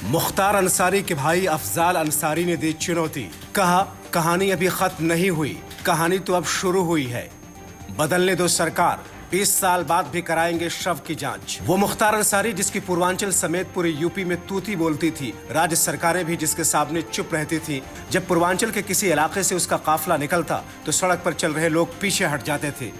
मुख्तार अंसारी के भाई अफजाल अंसारी ने दी चुनौती। कहा, कहानी अभी खत्म नहीं हुई, कहानी तो अब शुरू हुई है। बदलने दो सरकार, 20 साल बाद भी कराएंगे शव की जांच। वो मुख्तार अंसारी जिसकी पूर्वांचल समेत पूरे यूपी में तूती बोलती थी, राज्य सरकारें भी जिसके सामने चुप रहती थी। जब पूर्वांचल के किसी इलाके से उसका काफिला निकलता तो सड़क पर चल रहे लोग पीछे हट जाते थे।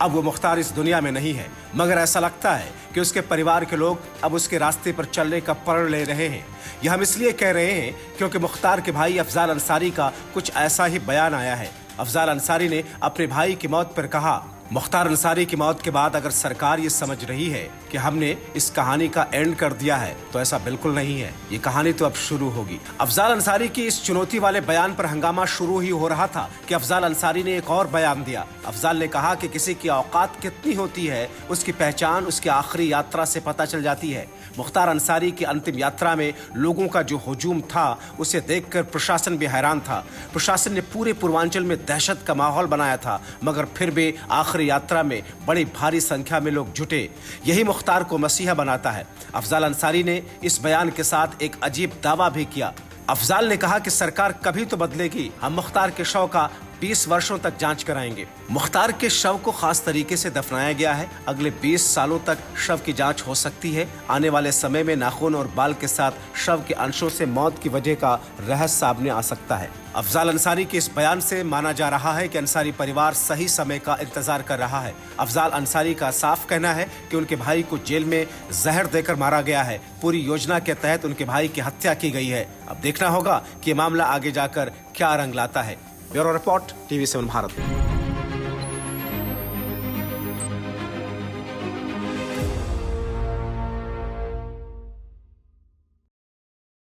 अब वो मुख्तार इस दुनिया में नहीं है, मगर ऐसा लगता है कि उसके परिवार के लोग अब उसके रास्ते पर चलने का प्रण ले रहे हैं। यह हम इसलिए कह रहे हैं क्योंकि मुख्तार के भाई अफजाल अंसारी का कुछ ऐसा ही बयान आया है। अफजाल अंसारी ने अपने भाई की मौत पर कहा, मुख्तार अंसारी की मौत के बाद अगर सरकार ये समझ रही है कि हमने इस कहानी का एंड कर दिया है तो ऐसा बिल्कुल नहीं है, ये कहानी तो अब शुरू होगी। अफजाल अंसारी की इस चुनौती वाले बयान पर हंगामा शुरू ही हो रहा था कि अफजाल अंसारी ने एक और बयान दिया। अफजाल ने कहा कि किसी की औकात कितनी होती है उसकी पहचान उसकी आखिरी यात्रा से पता चल जाती है। मुख्तार अंसारी की अंतिम यात्रा में लोगों का जो हुजूम था उसे देखकर प्रशासन भी हैरान था। प्रशासन ने पूरे पूर्वांचल में दहशत का माहौल बनाया था, मगर फिर भी आखिरी यात्रा में बड़ी भारी संख्या में लोग जुटे। यही मुख्तार को मसीहा बनाता है। अफजाल अंसारी ने इस बयान के साथ एक अजीब दावा भी किया। अफजाल ने कहा कि सरकार कभी तो बदलेगी, हम मुख्तार के शव का 20 वर्षों तक जांच कराएंगे। मुख्तार के शव को खास तरीके से दफनाया गया है। अगले 20 सालों तक शव की जांच हो सकती है। आने वाले समय में नाखून और बाल के साथ शव के अंशों से मौत की वजह का रहस्य सामने आ सकता है। अफजाल अंसारी के इस बयान से माना जा रहा है कि अंसारी परिवार सही समय का इंतजार कर रहा है। अफजाल अंसारी का साफ कहना है कि उनके भाई को जेल में जहर देकर मारा गया है। पूरी योजना के तहत उनके भाई की हत्या की गई है। अब देखना होगा कि मामला आगे जाकर क्या रंग लाता है। Bureau report, TV7 Bharat.